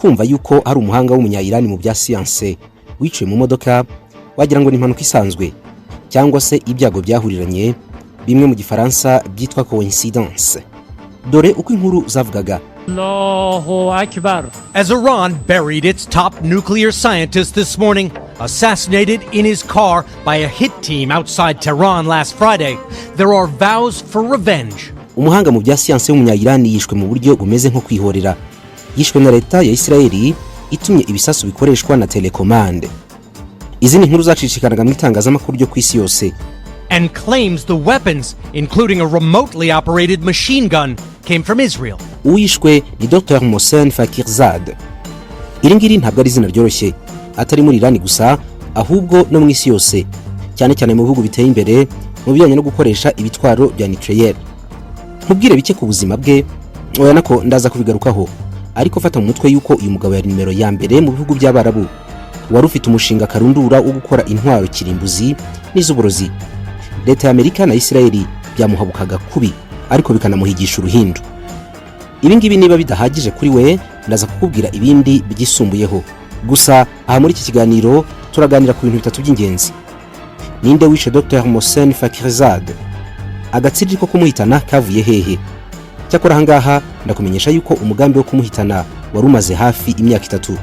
kumva yuko hari umuhanga w'umunya-Irani mu bya siyanse wiciwe mu modoka wagira ngo ni impanuka isanzwe cyangwa se ibyago byahuriranye, bimwe mu gifaransa byitwa coincidence. Dore uko inkuru zavugaga. Allahu Akbar. As Iran buried its top nuclear scientist this morning, assassinated in his car by a hit team outside Tehran last Friday, there are vows for revenge. Umuhanga mu bya siyanse w'umunya-Irani yishwe mu buryo bumeze nko kwihorera. Yishwe na leta ya Israeli itumye ibisasu bikoreshwa na telecommande. Izi ni inkuru zacicikanaga mu itangazamakuru ryo ku isi yose. And claims the weapons, including a remotely operated machine gun, came from Israel. Uwishwe ni Dr. Mohsen Fakhrizadeh. Iri ngiri ntabwo ari izina ryoroshye, atari muri Irani gusa, ahubwo no mu isi yose, cyane cyane mu bihugu biteye imbere mu bijyanye no gukoresha ibitwaro bya nucleaire. Nkubwire bike ku buzima bwe, oya nako ndaza kubigarukaho, ariko fata mu mutwe yuko uyu mugabo yari nimero ya mbere mu bihugu by'Abarabu, wari ufite umushinga karundura wo gukora intwaro kirimbuzi n'iz'uburozi. Leta ya Amerika na Israeli byamuhabukaga kubi, ariko bikanamuhigisha uruhindu. Ibi ngibi niba bidahagije kuri we, ndaza kukubwira ibindi byisumbuyeho. Gusa aha muri iki kiganiro turaganira ku bintu bitatu by'ingenzi. Ninde wishe Dr. Mohsen Fakhrizadeh? Agatsiri ko kumuhitana kavuye hehe? Cyakora hangaha ndakumenyesha yuko umugambi wo kumuhitana wari umaze hafi imyaka 3.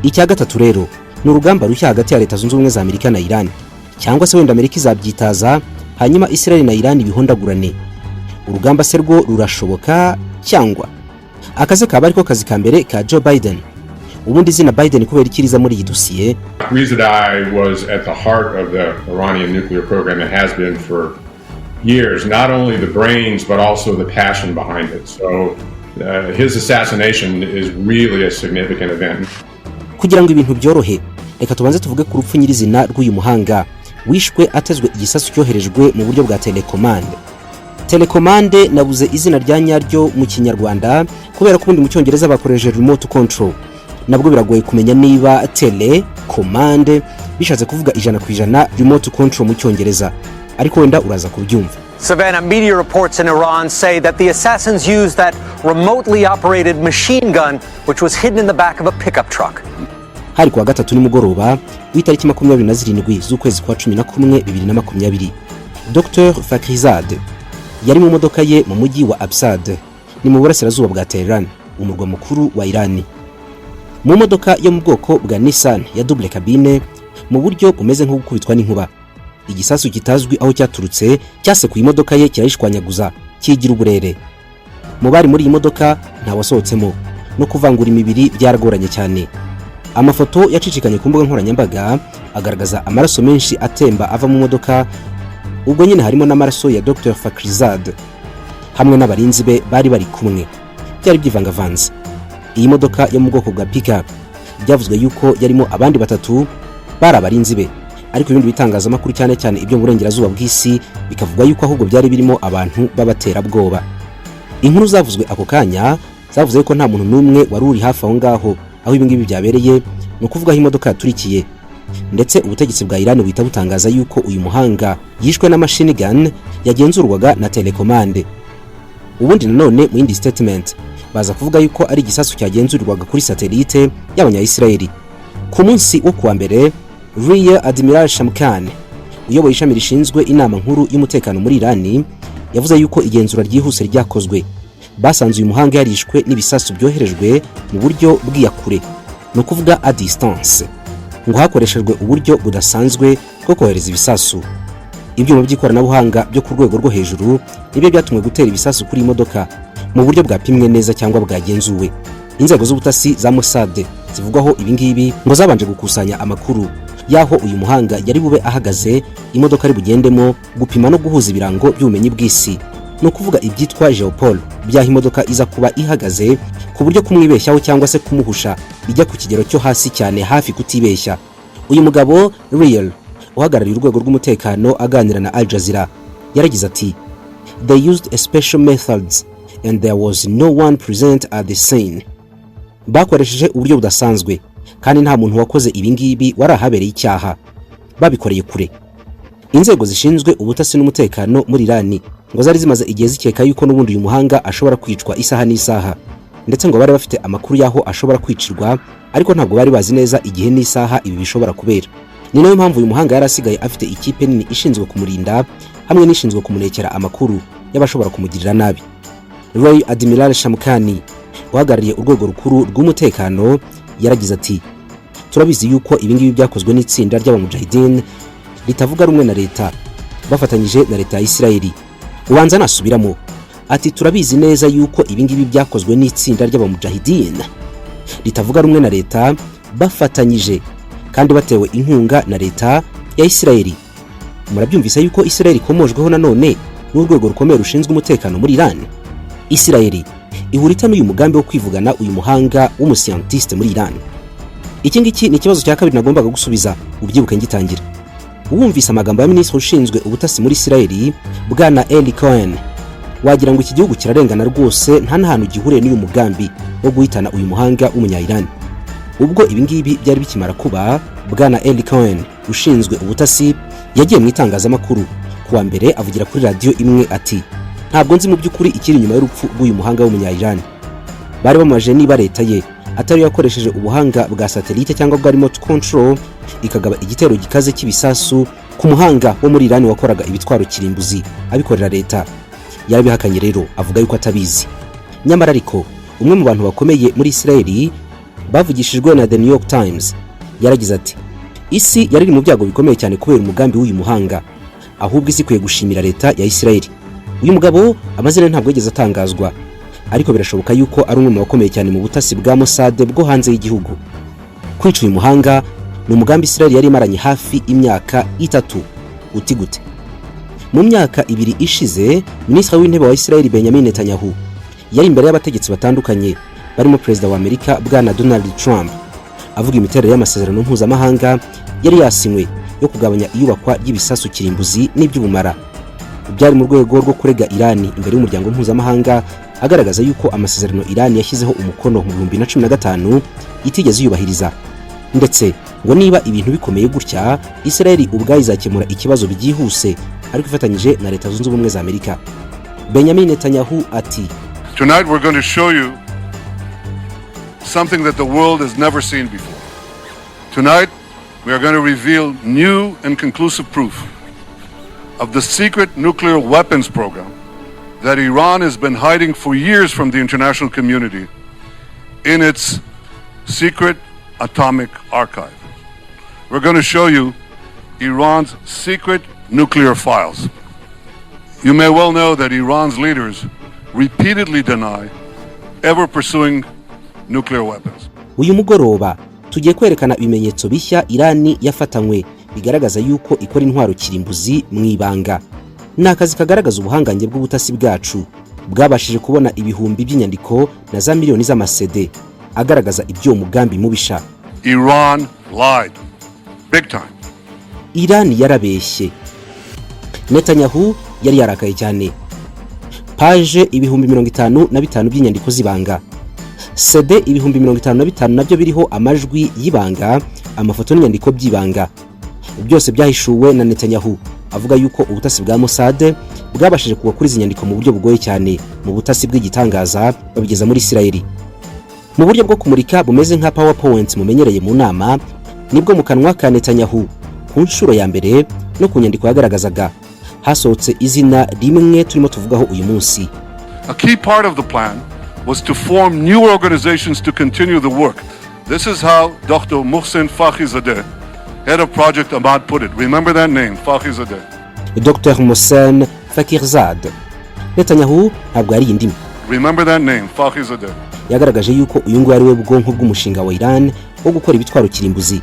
Icya gatatu rero ni urugamba rushya hagati ya Leta Zunze Ubumwe za Amerika na Iran, cyangwa se wenda Amerika izabyitaza hanyuma Israel na Iran bihondagurane. Urugamba se rwo rurashoboka cyangwa akaze kaba ariko kazi ka mbere ka Joe Biden? Ubundi zina Biden kubera ikiriza muri iyi dosiye. Fakhrizadeh was at the heart of the Iranian nuclear program and has been for years, not only the brains but also the passion behind it. So his assassination is really a significant event. Kugira ngo ibintu byorohe, reka tubanze tuvuge ku rupfu nyirizina rw'uyu muhanga wishwe atezwe igisasu cyoherejwe mu buryo bwa telecommande. Telecommande nabuze izina rya nyaryo mu Kinyarwanda kubera ko ubundi mu Cyongereza bakoresheje remote control. Nabwo biragoye kumenya niba telecommande bishatse kuvuga 100% remote control mu Cyongereza, ariko wenda uraza kubyumva. Savannah, media reports in Iran say that the assassins used that remotely operated machine gun which was hidden in the back of a pickup truck. Hari kuwa gatatu nimugoroba w'itariki 27 z'ukwezi kwa 11 2020, Dr. Fakhrizadeh yari mu modoka ye mu mujyi wa Absad, ni mu burasirazuba bwa Tehran, umurwa mukuru wa Irani. Mu modoka yo mu bwoko bwa Nissan ya double cabine, mu buryo bumeze nko gukubitwa n'inkuba. Igisasu kitazwi aho cyaturutse cyase ku imodoka ye kirayishwanyaguza kigira uburere. Mu bari muri iyi modoka nta wasohotsemo, no kuvangura imibiri byaragoranye cyane. Amafoto yacicikanye ku mbuga nkoranyambaga agaragaza amaraso menshi atemba ava mu modoka, ubwo nyine harimo n'amaraso ya Dr. Fakhrizadeh hamwe n'abarinzi be bari bari kumwe. Byari byivangavanze. Iyi modoka yo mu bwoko bwa pickup byavuzwe yuko yarimo abandi batatu bari abarinzi be, ariko ibindi bitangazamakuru cyane cyane ibyo mu burengerazuba bw'isi bikavuga yuko ahubwo byari birimo abantu babaterabwoba. Inkuru zavuzwe ako kanya zavuze yuko nta muntu n'umwe wari uri hafi aho ngaho aho ibi ngibi byabereye, no kuvuga aho imodoka yaturikiye. Ndetse ubutegetsi bwa Iran buhita butangaza yuko uyu muhanga yishwe na machine gun yagenzurwaga na telecommande. Ubundi nanone mu indi statement baza kuvuga yuko ari igisasu cyagenzurirwaga kuri satellite y'abanya-Israeli. Ku munsi wo kuwa mbere, Rear Admiral Shamkhan, uyoboye ishami rishinzwe inama nkuru y'umutekano muri Iran, yavuze yuko igenzura ryihuse ryakozwe. Basanze uyu muhanga yarishwe n'ibisasu byoherejwe mu buryo bw'iyakure, no kuvuga a distance, ngo hakoreshejwe uburyo budasanzwe bwo kohereza ibisasu. Ibyuma by'ikoranabuhanga byo ku rwego rwo hejuru nibyo byatumwe gutera ibisasu kuri imodoka mu buryo bwapimwe neza cyangwa bwagenzuwe. Inzego z'ubutasi za Mossad zivugwaho ibi ngibi ngo zabanje gukusanya amakuru yaho uyu muhanga yari bube ahagaze, imodoka ari bugendemo, gupima no guhuza ibirango by'ubumenyi bw'isi, no kuvuga ibyitwa geopol byaho imodoka iza kuba ihagaze, ku buryo kumwibeshyaho cyangwa se kumuhusha bijya ku kigero cyo hasi cyane, hafi kutibeshya. Uyu mugabo Real uhagarariye urwego rw'umutekano aganira na Al Jazeera yaragize ati, "They used a special methods and there was no one present at the scene." Bakoresheje uburyo budasanzwe kandi nta muntu wakoze ibi ngibi warahabereye icyaha, babikoreye kure. Inzego zishinzwe ubutasi n'umutekano muri Iran ngo zari zimaze igihe zikeka yuko n'ubundi uyu muhanga ashobora kwicwa isaha n'isaha. ndetse ngo bari bafite amakuru y'aho ashobora kwicirwa, ariko ntabwo bari bazi neza igihe n'isaha ibi bishobora kubera. Ni nayo mpamvu uyu muhanga yari asigaye afite ikipe nini ishinzwe kumurinda hamwe n'ishinzwe kumunekera amakuru y'abashobora kumugirira nabi. Roy Admiral Shamkani uhagarariye urwego rukuru rw'umutekano yaragize ati, turabizi yuko ibingibi byakozwe n'itsinda ry'abamujahideen ritavuga rumwe na leta bafatanyije na leta ya Isirayeli. Ubanza nasubiramo ati, turabizi neza yuko ibingibi byakozwe n'itsinda ry'abamujahideen ritavuga rumwe na leta bafatanyije kandi batewe inkunga na leta ya Isirayeli. Murabyumvise yuko Isirayeli komojweho nanone n'urwego rukomeye rushinzwe umutekano muri Iran. Isirayeli ihurita n'uyu mugambi wo kwivugana uyu muhanga w'umuscientiste muri Iran. Iki ngiki ni ikibazo cya kabiri nagombaga gusubiza ubyibuke ngitangira. Wumvise amagambo ya minisitiri ushinzwe ubutasi muri Isirayeli bwana Eli Cohen, wagira ngo iki gihugu kirarengana rwose, nta n'ahantu gihuriye n'uyu mugambi wo guhitana uyu muhanga w'umunya-Iran. Ubwo ibingibi byari bikimara kuba, bwana Eli Cohen ushinzwe ubutasi yagiye mu itangazamakuru kuwa mbere avugira kuri radio imwe ati, ntabwo nzi mu by'ukuri ikiri inyuma y'urupfu rw'uyu muhanga w'umunya-Iran. Bari bamaje niba leta ye atari yakoresheje ubuhanga bwa satellite cyangwa bwa remote control ikagaba igitero gikaze cy'ibisasu ku muhanga wo muri Iran wakoraga ibitwaro kirimbuzi abikorera leta. Yarabihakanye rero avuga yuko atabizi. Nyamara ariko umwe mu bantu bakomeye muri Isirayeli bavugishijwe na The New York Times yaragize ati, isi yari mu byago bikomeye cyane kubera umugambi w'uyu muhanga, ahubwo isi kwiye gushimira leta ya Isirayeli. Uyu mugabo amazina ntabwo yigeze atangazwa, ariko birashoboka yuko ari umwe mu bakomeye cyane mu butasi bwa Mossad bwo hanze y'igihugu. Kwica uyu muhanga ni umugambi Isirayeli yari imaranye hafi imyaka 3. Uti gute? Mu myaka 2 ishize, minisitiri w'intebe wa Isirayeli Benjamin Netanyahu yari imbere y'abategetsi batandukanye barimo perezida wa Amerika bwana Donald Trump avuga imiterere y'amasezerano mpuzamahanga yari yasinywe yo kugabanya iyubakwa ry'ibisasu kirimbuzi n'iby'ubumara. Byari mu rwego rwo kurega Iran imbere y'umuryango mpuzamahanga, agaragaza yuko amasezerano Iran yashyizeho umukono mu 2015 itigeze yubahiriza. Ndetse ngo niba ibintu bikomeye gutya, Isirayeli ubwayo izakemura ikibazo byihuse ariko ifatanyije na leta zunze ubumwe za Amerika. Benjamin Netanyahu ati, Tonight we're going to show you something that the world has never seen before. Tonight we are going to reveal new and conclusive proof of the secret nuclear weapons program that Iran has been hiding for years from the international community in its secret atomic archive. We're going to show you Iran's secret nuclear files. You may well know that Iran's leaders repeatedly deny ever pursuing nuclear weapons. Uyu mugoroba tugiye kwerekana ibimenyetso bishya Irani yafatanywe bigaragaza yuko ikora intwaro kirimbuzi mu ibanga. Nakazi kagaragaza ubuhangange bw'ubutasi bwacu bwabashije kubona ibihumbi by'inyandiko na za miliyoni z'amasede agaragaza ibyo mugambi mubisha. Iran lied big time. Iran yarabeshye. Netanyahu yari yarakaye cyane. Page ibihumbi 55 by'inyandiko zibanga. CD ibihumbi 55 nabyo biriho amajwi y'ibanga, amafoto n'inyandiko by'ibanga. Byose byahishuwe na Netanyahu avuga yuko ubutasi bwa Mossad bwabashije kuba kuri inyandiko mu buryo bugoye cyane mu butasi bw'igitangaza babigeza muri Isirayeli. Mu buryo bwo kumurika bumeze nka PowerPoint mumenyereye mu nama, nibwo mu kanwa ka Netanyahu ku nshuro ya mbere no ku nyandiko yagaragazaga hasohotse izina rimwe turimo tuvugaho uyu munsi. A key part of the plan was to form new organizations to continue the work. This is how Dr. Mohsen Fakhrizadeh, head of Project Ahmad, put it. Remember that name, Fakhrizadeh. Dr. Mohsen Fakhrizadeh. Netanyahu ntabwo yari indimi. Remember that name, Fakhrizadeh. Yagaragaje yuko uyu nguyu ari we bwonko bw'umushinga wa Iran wo gukora ibitwaro kirimbuzi.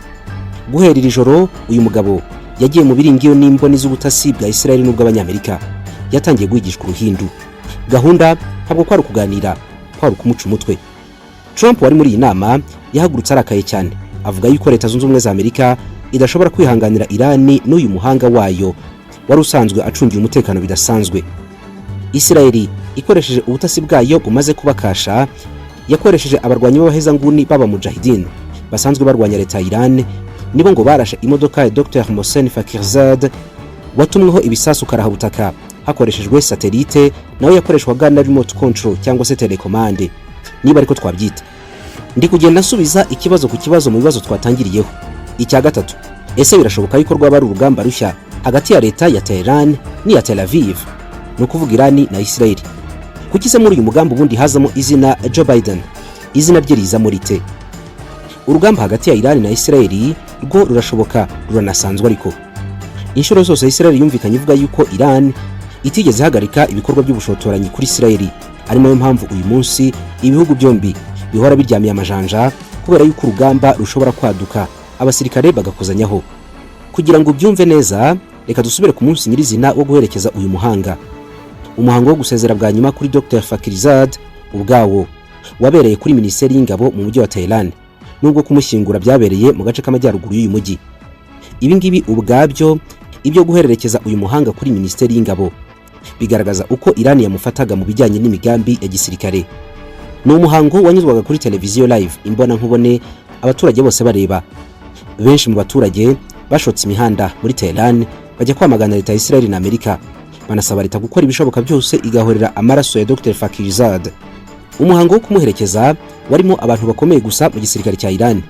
Guhera iri joro uyu mugabo yagiye mu biringiro n'imboni z'ubutasi bwa Isirayeli n'ubw'abanyamerika. Yatangiye guhigishwa uruhindu. Gahunda ntabwo kwari kuganira, kwari kumuca umutwe. Trump wari muri iyi nama yahagurutse arakaye cyane, avuga yuko leta zunze ubumwe za Amerika idashobora kwihanganira Iran n'uyu muhanga wayo wari usanzwe acungiye umutekano bidasanzwe. Isirayeli ikoresheje ubutasi bwayo bumaze kubakasha, yakoresheje abarwanyi b'abahezanguni baba mujahideen basanzwe barwanya leta ya Iran, nibo ngo barashe imodoka ya Dr. Mohsen Fakhrizadeh watumweho ibisasu karahabutaka hakoreshejwe satellite, nawe yakoreshwaga na remote control cyangwa se telecommande. niba ariko twabyita. Ndi kugenda nsubiza ikibazo ku kibazo mu bibazo twatangiriyeho. Icya gatatu, ese birashoboka yuko rwaba ari urugamba rushya hagati ya leta ya Tehran n'iya Tel Aviv, no kuvuga Irani na Israeli? Kuki se muri uyu mugambi ubundi hazamo izina Joe Biden? Izina rye rizamo rite? Urugamba hagati ya Irani na Israeli rwo rurashoboka, ruranasanzwe, ariko inshuro zose Israeli yumvikanye ivuga yuko Iran itigeze hagarika ibikorwa by'ubushotoranyi kuri Israeli. Ari nayo mpamvu uyu munsi ibihugu byombi bihora biryamiye amajanja kubera yuko urugamba rushobora kwaduka abasirikare bagakozanyaho. Kugira ngo ubyumve neza, reka dusubire ku munsi nyirizina wo guherekeza uyu muhanga. Umuhango wo gusezera bwa nyuma kuri Dr. Fakhrizad ubwawo wabereye kuri Minisiteri y'Ingabo mu mujyi wa Tehran, nubwo kumushyingura byabereye mu gace k'amajyaruguru y'uyu mujyi. Ibi ngibi ubwabyo, ibyo guhererekeza uyu muhanga kuri Minisiteri y'Ingabo, bigaragaza uko Iran yamufataga mu bijyanye n'imigambi ya gisirikare. Ni umuhango wanyuzwaga kuri televiziyo live, imbona nkubone, abaturage bose bareba. Benshi mu baturage bashotse imihanda muri Tehran bajya kwamagana leta ya Israeli na Amerika, banasaba leta gukora ibishoboka byose igahorera amaraso ya Dr. Fakhrizad. Umuhango wo kumuherekeza warimo abantu bakomeye gusa mu gisirikare cya Iran.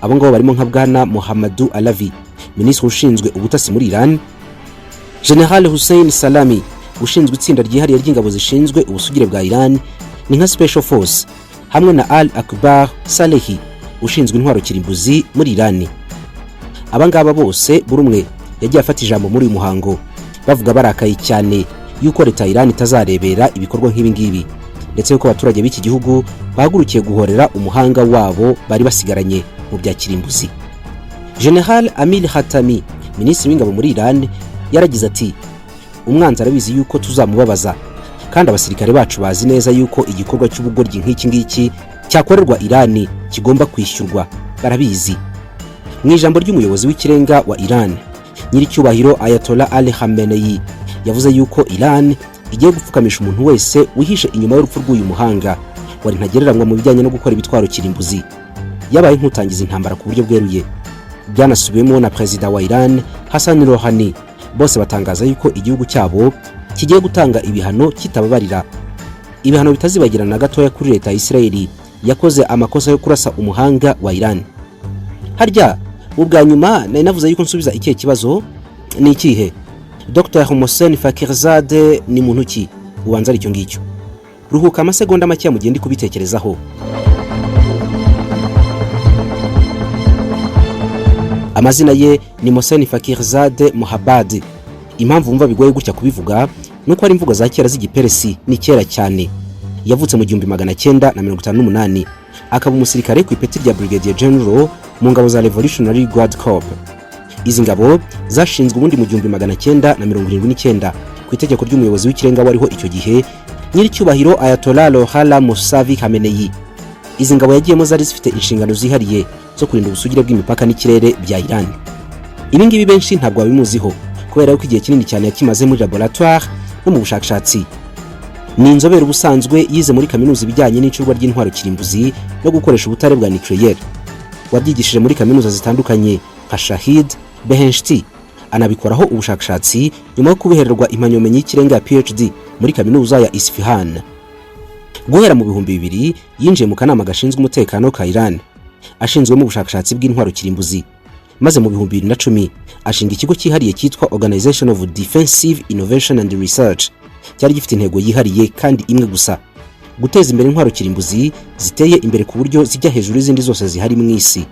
Abo ngabo barimo nka Bwana Mohammadu Alavi, minisitiri ushinzwe ubutasi muri Iran, General Hussein Salami, ushinzwe itsinda ryihariye ry'ingabo zishinzwe ubusugire bwa Iran ni nka Special Force, hamwe na Al Akbar Salehi, ushinzwe intwaro kirimbuzi muri Iran. Abangaba bose buri umwe yagiye afata ijambo muri uyu muhango, bavuga barakaye cyane yuko leta ya Iran itazarebera ibikorwa nk'ibi ngibi, ndetse yuko abaturage b'iki gihugu bahagurukiye guhorera umuhanga wabo bari basigaranye mu bya kirimbuzi. General Amir Hatami, minisitiri w'ingabo muri Iran, yaragize ati, umwanzi arabizi yuko tuzamubabaza, kandi abasirikare bacu bazi neza yuko igikorwa cy'ubugoryi nk'iki ngiki cyakorerwa Iran kigomba kwishyurwa, barabizi. Mu ijambo ry'umuyobozi w'ikirenga wa Iran, nyiricyubahiro Ayatollah Ali Khamenei, yavuze yuko Iran igiye gupfukamisha umuntu wese wihishe inyuma y'urupfu rw'uyu muhanga wari ntagereranywa mu bijyanye no gukora ibitwaro kirimbuzi. Yabaye nk'utangiza intambara ku buryo bweruye. Byanasubiyemo na Perezida wa Iran Hassan Rouhani, bose batangaza yuko igihugu cyabo kigiye gutanga ibihano kitababarira. Ibihano bitazibagirana na gatoya kuri leta ya Israeli yakoze amakosa yo kurasa umuhanga wa Iran. Harya ubwa nyuma nari navuze yuko nsubiza ikihe kibazo, ni ikihe? Dr. Hussein Fakhrizad ni muntu ki? Ubanza ari cyo ngicyo. Ruhuka amasegonda make mu gihe ndi kubitekerezaho. Amazina ye ni Hussein Fakhrizad Mohabbad. Impamvu wumva bigoye gutya kubivuga nuko ari imvugo za kera z'igiperesi, ni kera cyane. Yavutse mu 1958, akaba umusirikare ku ipeti rya Brigadier General mu ngabo za Revolutionary Guard Corps. Izi ngabo zashinzwe ubundi mu 1979 ku itegeko ry'umuyobozi w'ikirenga wariho icyo gihe, nyiricyubahiro Ayatollah Ruhollah Musavi Khamenei. Izi ngabo yagiyemo zari zifite inshingano zihariye zo kurinda ubusugire bw'imipaka n'ikirere bya Iran. Ibi ngibi benshi ntabwo babimuziho kubera yuko igihe kinini cyane yakimaze muri laboratoire no mu bushakashatsi. Ni inzobere ubusanzwe yize muri kaminuza ibijyanye n'icurwa ry'intwaro kirimbuzi no gukoresha ubutare bwa nucleaire. Wabyigishije muri kaminuza zitandukanye nka Shahid Behenshti, anabikoraho ubushakashatsi nyuma yo kubihererwa impamyabumenyi y'ikirenga ya PhD muri kaminuza ya Isfahan. Guhera mu 2000 yinjiye mu kanama gashinzwe umutekano ka Iran, ashinzwe mu bushakashatsi bw'intwaro kirimbuzi, maze mu 2010 ashinga ikigo cyihariye cyitwa Organization of Defensive Innovation and Research, cyari gifite intego yihariye kandi imwe gusa: guteza imbere intwaro kirimbuzi ziteye imbere ku buryo zijya hejuru y'izindi zose zihari mu isi.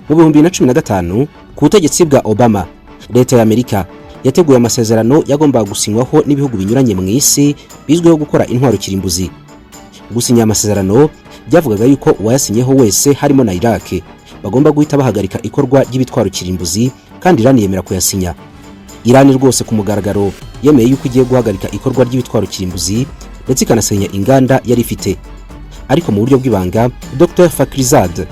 Mu 2015 ku butegetsi bwa Obama, leta ya Amerika yateguye amasezerano yagombaga gusinywaho n'ibihugu binyuranye mu isi bizwiho gukora intwaro kirimbuzi. Gusinya amasezerano byavugaga yuko uwayasinyeho wese, harimo na Iraq, bagomba guhita bahagarika ikorwa ry'ibitwaro kirimbuzi, kandi Iran yemera kuyasinya. Iran rwose ku mugaragaro yemeye yuko igiye guhagarika ikorwa ry'ibitwaro kirimbuzi ndetse ikanasenya inganda yari ifite. Ariko mu buryo bw'ibanga, Dr. Fakhrizad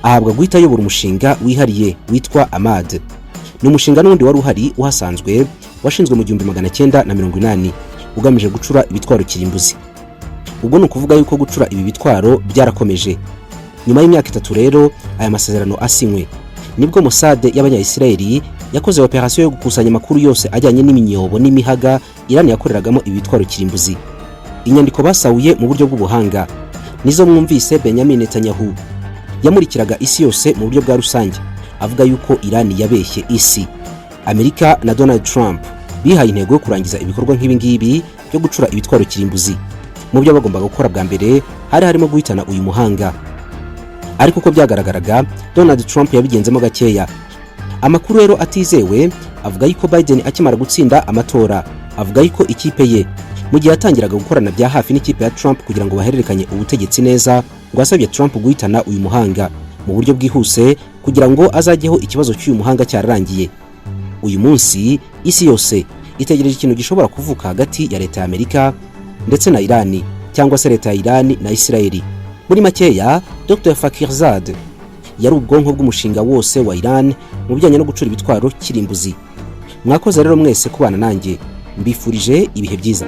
ahabwa guhita ayobora umushinga wihariye witwa Ahmad. Ni umushinga n'undi wari uhari uhasanzwe washinzwe mu 1980 ugamije gucura ibitwaro kirimbuzi. Ubwo ni ukuvuga yuko gucura ibi bitwaro byarakomeje. Nyuma y'imyaka 3 rero aya masezerano asinywe, nibwo Mossad y'Abanya-Israeli yakoze operation yo gukusanya amakuru yose ajyanye n'iminyobo n'imihaga Iran yakoreragamo ibi bitwaro kirimbuzi. Inyandiko basahuye mu buryo bw'ubuhanga nizo mwumvise Benjamin Netanyahu yamurikiraga isi yose mu buryo bwa rusange avuga yuko Iran yabeshye isi. Amerika na Donald Trump bihaye intego yo kurangiza ibikorwa nk'ibi ngibi byo gucura ibitwaro kirimbuzi. Mu byo bagombaga gukora bwa mbere hari harimo guhitana uyu muhanga, ariko uko byagaragaraga Donald Trump yabigenzemo gakeya. Amakuru rero atizewe avuga yuko Biden akimara gutsinda amatora avuga yuko ikipe ye mu gihe yatangiraga gukorana bya hafi n'ikipe ya Trump kugira ngo bahererekanye ubutegetsi neza, ngo asabye Trump guhitana uyu muhanga mu buryo bwihuse kugira ngo azajyeho ikibazo cy'uyu muhanga cyararangiye. Uyu munsi isi yose itegereje ikintu gishobora kuvuka hagati ya leta ya Amerika ndetse na Irani, cyangwa se leta ya Irani na Israeli. Muri makeya, Dr. Fakhrizad yari ubwonko bw'umushinga wose wa Iran mu bijyanye no gucura ibitwaro kirimbuzi. Mwakoze rero mwese kubana nanjye, mbifurije ibihe byiza.